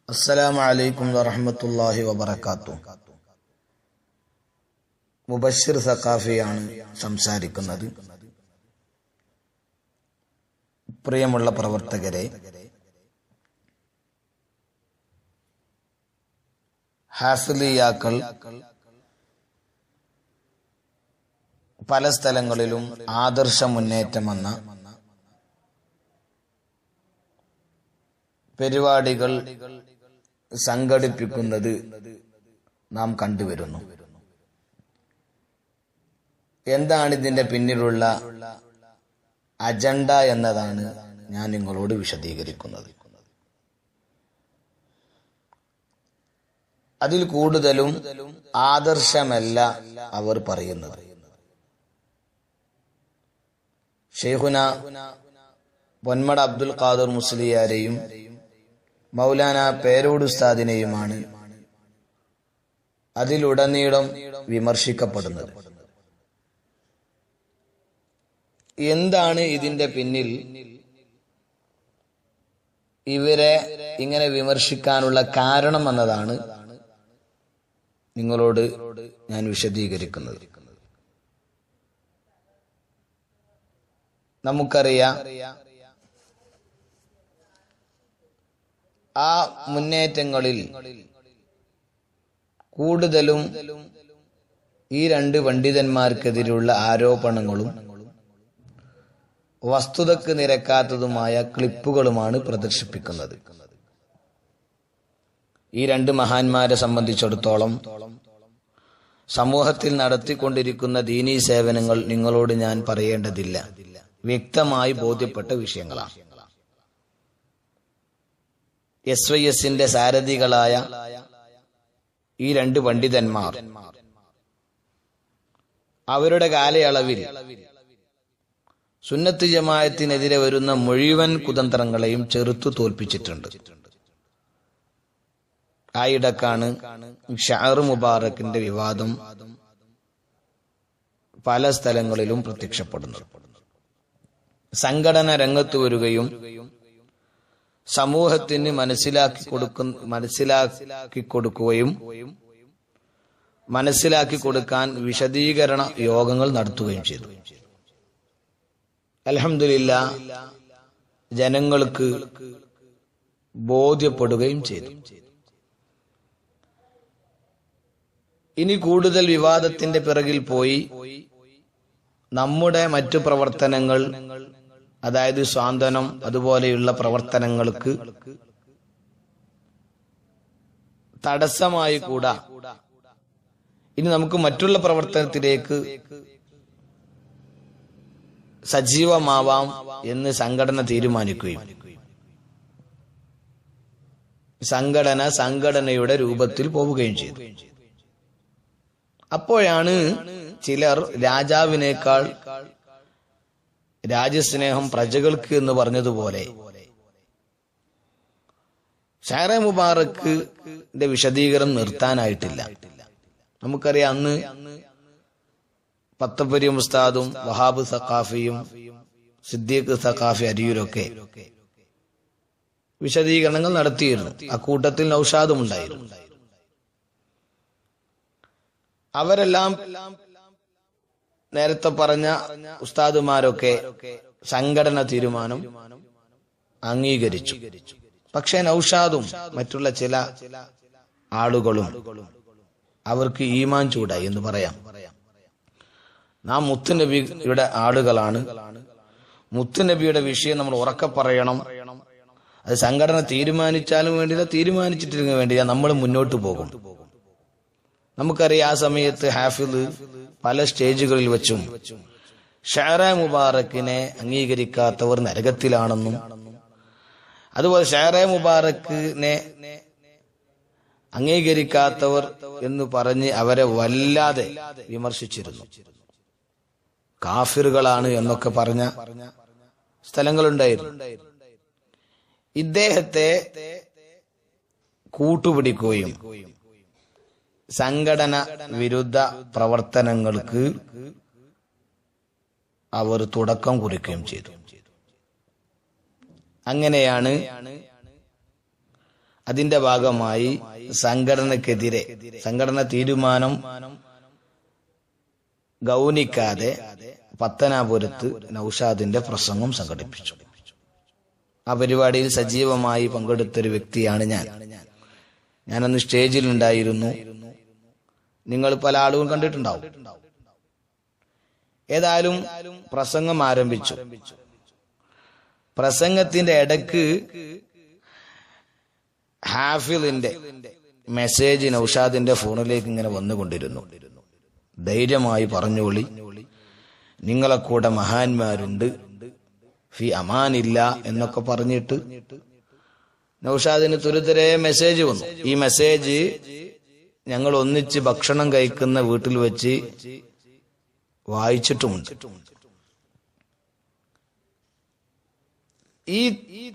അസ്സലാമു അലൈക്കും വറഹ്മത്തുള്ളാഹി വബറകാതുഹു. മുബശ്ശിർ സഖാഫിയാണ് സംസാരിക്കുന്നത്. പ്രിയമുള്ള പ്രവർത്തകരെ, ഹാഫിലിയാക്കൾ പല സ്ഥലങ്ങളിലും ആദർശ മുന്നേറ്റമെന്ന പരിപാടികൾ സംഘടിപ്പിക്കുന്നത് നാം കണ്ടുവരുന്നു. എന്താണ് ഇതിന്റെ പിന്നിലുള്ള അജണ്ട എന്നതാണ് ഞാൻ നിങ്ങളോട് വിശദീകരിക്കുന്നത്. അതിൽ കൂടുതലും ആദർശമല്ല അവർ പറയുന്നത്. ഷെയ്ഖുന പൊന്മട അബ്ദുൽ ഖാദർ മുസ്ലിയാരെയും മൗലാന പേരോട് ഉസ്താദിനെയുമാണ് അതിലുടനീളം വിമർശിക്കപ്പെടുന്നത്. എന്താണ് ഇതിന്റെ പിന്നിൽ ഇവരെ ഇങ്ങനെ വിമർശിക്കാനുള്ള കാരണം എന്നതാണ് നിങ്ങളോട് ഞാൻ വിശദീകരിക്കുന്നത്. നമുക്കറിയാം, ആ മുന്നേറ്റങ്ങളിൽ കൂടുതലും ഈ രണ്ട് പണ്ഡിതന്മാർക്കെതിരെയുള്ള ആരോപണങ്ങളും വസ്തുതക്ക് നിരക്കാത്തതുമായ ക്ലിപ്പുകളുമാണ് പ്രദർശിപ്പിക്കുന്നത്. ഈ രണ്ട് മഹാന്മാരെ സംബന്ധിച്ചിടത്തോളം സമൂഹത്തിൽ നടത്തിക്കൊണ്ടിരിക്കുന്ന ദീനീ സേവനങ്ങൾ നിങ്ങളോട് ഞാൻ പറയേണ്ടതില്ല, വ്യക്തമായി ബോധ്യപ്പെട്ട വിഷയങ്ങളാണ്. SYSന്റെ സാരഥികളായ ഈ രണ്ട് പണ്ഡിതന്മാർ അവരുടെ കാലയളവിൽ സുന്നത്ത് ജമാഅത്തിനെതിരെ വരുന്ന മുഴുവൻ കുതന്ത്രങ്ങളെയും ചെറുത്തു തോൽപ്പിച്ചിട്ടുണ്ട്. ആയിടക്കാണ് ഷഅർ മുബാറക്കിന്റെ വിവാദം പല സ്ഥലങ്ങളിലും പ്രത്യക്ഷപ്പെടുന്നത്. സംഘടന രംഗത്ത് വരികയും സമൂഹത്തിന് മനസ്സിലാക്കി കൊടുക്കാൻ വിശദീകരണ യോഗങ്ങൾ നടത്തുകയും ചെയ്തു. അൽഹംദുലില്ലാഹ്, ജനങ്ങൾക്ക് ബോധ്യപ്പെടുകയും ചെയ്തു. ഇനി കൂടുതൽ വിവാദത്തിന്റെ പിറകിൽ പോയി നമ്മുടെ മറ്റു പ്രവർത്തനങ്ങൾ, അതായത് സ്വാന്തനം അതുപോലെയുള്ള പ്രവർത്തനങ്ങൾക്ക് തടസ്സമായി കൂടാ, ഇനി നമുക്ക് മറ്റുള്ള പ്രവർത്തനത്തിലേക്ക് സജീവമാവാം എന്ന് സംഘടന തീരുമാനിക്കുകയും സംഘടനയുടെ രൂപത്തിൽ പോവുകയും ചെയ്തു. അപ്പോഴാണ് ചിലർ രാജാവിനേക്കാൾ രാജ്യസ്നേഹം പ്രജകൾക്ക് എന്ന് പറഞ്ഞതുപോലെ ഷാറെ മുബാറക്കിന്റെ വിശദീകരണം നിർത്താനായിട്ടില്ല. നമുക്കറിയാം, അന്ന് പത്തപ്പരി ഉസ്താദും വഹാബ് സഖാഫിയും സിദ്ദീഖ് സഖാഫി അരിയൂരൊക്കെ വിശദീകരണങ്ങൾ നടത്തിയിരുന്നു. അക്കൂട്ടത്തിൽ നൗഷാദും ഉണ്ടായിരുന്നു. അവരെല്ലാം നേരത്തെ പറഞ്ഞ ഉസ്താദുമാരൊക്കെ സംഘടന തീരുമാനം അംഗീകരിച്ചു. പക്ഷെ നൗഷാദും മറ്റുള്ള ചില ആളുകളും അവർക്ക് ഈമാൻ ചൂടായി എന്ന് പറയാം. നാം മുത്തുനബിയുടെ ആളുകളാണ്, മുത്തുനബിയുടെ വിഷയം നമ്മൾ ഉറക്കെ പറയണം, അത് സംഘടന തീരുമാനിച്ചാലും വേണ്ടില്ല, തീരുമാനിച്ചിട്ടില്ലെങ്കിൽ വേണ്ടില്ല, നമ്മൾ മുന്നോട്ട് പോകും. നമുക്കറിയാം, ആ സമയത്ത് ഹാഫിദ് പല സ്റ്റേജുകളിൽ വെച്ചും ഷഅറ മുബാറക്കിനെ അംഗീകരിക്കാത്തവർ നരകത്തിലാണെന്നും, അതുപോലെ ഷഅറ മുബാറക്കിനെ അംഗീകരിക്കാത്തവർ എന്ന് പറഞ്ഞ് അവരെ വല്ലാതെ വിമർശിച്ചിരുന്നു. കാഫിറുകളാണ് എന്നൊക്കെ പറഞ്ഞ സ്ഥലങ്ങളുണ്ടായിരുന്നു. ഇദ്ദേഹത്തെ കൂട്ടുപിടിക്കുകയും സംഘടന വിരുദ്ധ പ്രവർത്തനങ്ങൾക്ക് അവർ തുടക്കം കുറിക്കുകയും ചെയ്തു. അങ്ങനെയാണ് അതിന്റെ ഭാഗമായി സംഘടനക്കെതിരെ സംഘടന തീരുമാനം ഗൗനിക്കാതെ പത്തനാപുരത്ത് നൗഷാദിന്റെ പ്രസംഗം സംഘടിപ്പിച്ചു. ആ പരിപാടിയിൽ സജീവമായി പങ്കെടുത്തൊരു വ്യക്തിയാണ് ഞാനന്ന് സ്റ്റേജിലുണ്ടായിരുന്നു. നിങ്ങൾ പല ആളുകളും കണ്ടിട്ടുണ്ടാവും. ഏതായാലും പ്രസംഗം ആരംഭിച്ചു. പ്രസംഗത്തിന്റെ ഇടക്ക് ഹാഫിളിന്റെ മെസ്സേജ് നൗഷാദിന്റെ ഫോണിലേക്ക് ഇങ്ങനെ വന്നുകൊണ്ടിരുന്നു. ധൈര്യമായി പറഞ്ഞോളി, നിങ്ങളെ കൂടെ മഹാന്മാരുണ്ട്, ഫി അമാനില്ല എന്നൊക്കെ പറഞ്ഞിട്ട് നൗഷാദിന് തുരുത്തരെ മെസ്സേജ് വന്നു. ഈ മെസ്സേജ് ഞങ്ങൾ ഒന്നിച്ച് ഭക്ഷണം കഴിക്കുന്ന വീട്ടിൽ വെച്ച് വായിച്ചിട്ടുമുണ്ട്. ഈ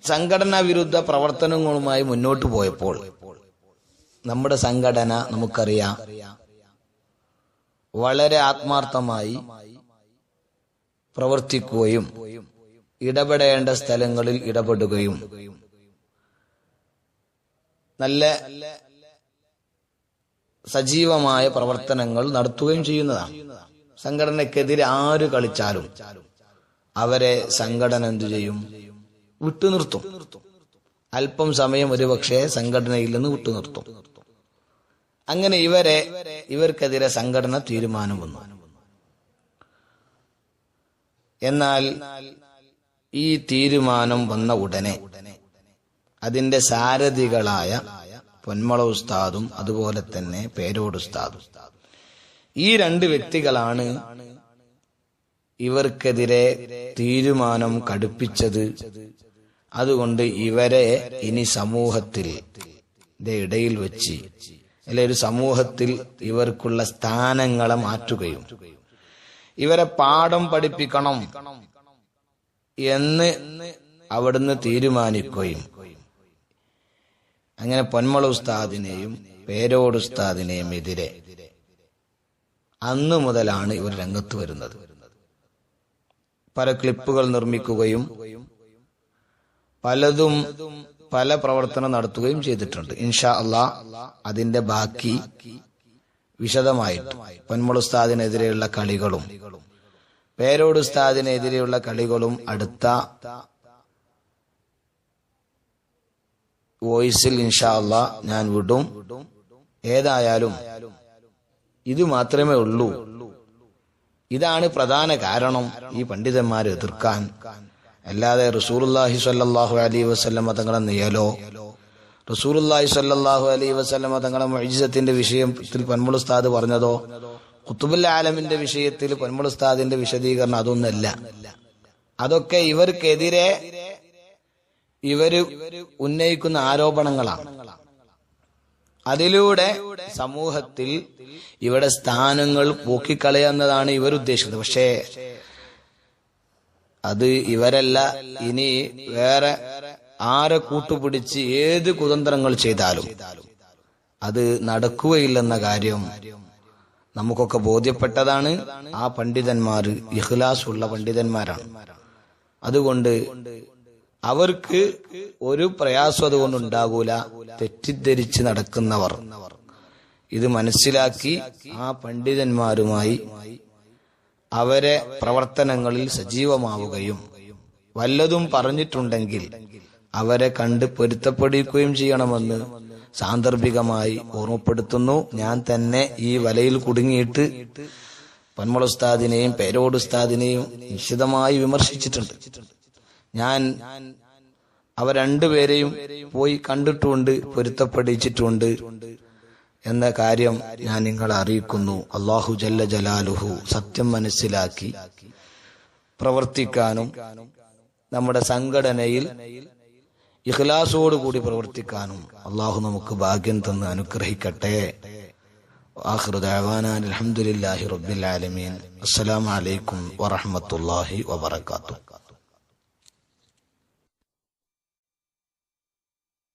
സംഘടനാ വിരുദ്ധ പ്രവർത്തനങ്ങളുമായി മുന്നോട്ട് പോയപ്പോൾ നമ്മുടെ സംഘടന നമുക്കറിയാം വളരെ ആത്മാർത്ഥമായി പ്രവർത്തിക്കുകയും ഇടപെടേണ്ട സ്ഥലങ്ങളിൽ ഇടപെടുകയും നല്ല സജീവമായ പ്രവർത്തനങ്ങൾ നടത്തുകയും ചെയ്യുന്നതാണ്. സംഘടനക്കെതിരെ ആര് കളിച്ചാലും അവരെ സംഘടന എന്തു ചെയ്യും? വിട്ടുനിർത്തും. അല്പം സമയം ഒരുപക്ഷെ സംഘടനയിൽ നിന്ന് വിട്ടുനിർത്തും. അങ്ങനെ ഇവർക്കെതിരെ സംഘടന തീരുമാനം വന്നു. എന്നാൽ ഈ തീരുമാനം വന്ന ഉടനെ അതിന്റെ സാരഥികളായ പൊന്മള ഉസ്താദും അതുപോലെ തന്നെ പേരോട് ഉസ്താദും, ഈ രണ്ട് വ്യക്തികളാണ് ഇവർക്കെതിരെ തീരുമാനം കടുപ്പിച്ചത്. അതുകൊണ്ട് ഇവരെ ഇനി സമൂഹത്തിൽ ഇടയിൽ വെച്ച് അല്ലെ ഒരു സമൂഹത്തിൽ ഇവർക്കുള്ള സ്ഥാനങ്ങളെ മാറ്റുകയും ഇവരെ പാഠം പഠിപ്പിക്കണം എന്ന് അവിടുന്ന് തീരുമാനിക്കുകയും അങ്ങനെ പൊന്മള ഉസ്താദിനെയും പേരോട് ഉസ്താദിനെയും എതിരെ അന്നു മുതലാണ് ഇവർ രംഗത്ത് വരുന്നത്. പല ക്ലിപ്പുകൾ നിർമ്മിക്കുകയും പല പ്രവർത്തനം നടത്തുകയും ചെയ്തിട്ടുണ്ട്. ഇൻഷാ അല്ലാഹ് അതിന്റെ ബാക്കി വിശദമായിട്ട് പൊന്മള ഉസ്താദിനെതിരെയുള്ള കളികളും പേരോട് ഉസ്താദിനെതിരെയുള്ള കളികളും അടുത്ത വോയിസിൽ ഇൻഷാ അല്ലാഹ് ഞാൻ വിടും. ഏതായാലും ഇത് മാത്രമേ ഉള്ളൂ. ഇതാണ് പ്രധാന കാരണം ഈ പണ്ഡിതന്മാരെ എതിർക്കാൻ. അല്ലാതെ റസൂലുള്ളാഹി സ്വല്ലല്ലാഹു അലൈഹി വസല്ലം തങ്ങളെ നിയലോ റസൂലുള്ളാഹി സ്വല്ലല്ലാഹു അലൈഹി വസല്ലം തങ്ങളെ മുഅ്ജിസത്തിന്റെ വിഷയത്തിൽ പൊന്മള ഉസ്താദ് പറഞ്ഞതോ ഖുതുബുൽ ആലമിന്റെ വിഷയത്തിൽ പൊന്മള ഉസ്താദിന്റെ വിശദീകരണം അതൊന്നല്ല. അതൊക്കെ ഇവർക്കെതിരെ ഇവര് ഉന്നയിക്കുന്ന ആരോപണങ്ങളാണ്. അതിലൂടെ സമൂഹത്തിൽ ഇവിടെ സ്ഥാനങ്ങൾ പോക്കിക്കളയുന്നതാണ് ഇവർ ഉദ്ദേശിക്കുന്നത്. പക്ഷേ അത് ഇവരല്ല. ഇനി വേറെ ആരെ കൂട്ടുപിടിച്ച് ഏത് കുതന്ത്രങ്ങൾ ചെയ്താലും അത് നടക്കുകയില്ലെന്ന കാര്യം നമുക്കൊക്കെ ബോധ്യപ്പെട്ടതാണ്. ആ പണ്ഡിതന്മാർ ഇഖ്ലാസ് ഉള്ള പണ്ഡിതന്മാരാണ്. അതുകൊണ്ട് അവർക്ക് ഒരു പ്രയാസം അതുകൊണ്ടുണ്ടാകൂല. തെറ്റിദ്ധരിച്ച് നടക്കുന്നവർ ഇത് മനസ്സിലാക്കി ആ പണ്ഡിതന്മാരുമായി അവരെ പ്രവർത്തനങ്ങളിൽ സജീവമാവുകയും വല്ലതും പറഞ്ഞിട്ടുണ്ടെങ്കിൽ അവരെ കണ്ട് പൊരുത്തപ്പെടുകയും ചെയ്യണമെന്ന് സാന്ദർഭികമായി ഓർമ്മപ്പെടുത്തുന്നു. ഞാൻ തന്നെ ഈ വലയിൽ കുടുങ്ങിയിട്ട് പൊന്മള ഉസ്താദിനെയും പേരോട് ഉസ്താദിനെയും വിശദമായി വിമർശിച്ചിട്ടുണ്ട്. ഞാൻ അവർ രണ്ടുപേരെയും പോയി കണ്ടിട്ടുണ്ട്, പൊരുത്തപ്പെടിച്ചിട്ടുണ്ട് എന്ന കാര്യം ഞാൻ നിങ്ങളെ അറിയിക്കുന്നു. അല്ലാഹു ജല്ല ജലാലുഹു സത്യം മനസ്സിലാക്കി പ്രവർത്തിക്കാനും നമ്മുടെ സംഘടനയിൽ ഇഖ്ലാസോടുകൂടി പ്രവർത്തിക്കാനും അല്ലാഹു നമുക്ക് ഭാഗ്യം തന്ന് അനുഗ്രഹിക്കട്ടെ. ആഖിറു ദഅവാനാ അൽഹംദുലില്ലാഹി റബ്ബിൽ ആലമീൻ. അസ്സലാമു അലൈക്കും വറഹ്മത്തുള്ളാഹി വബറകാതുഹു.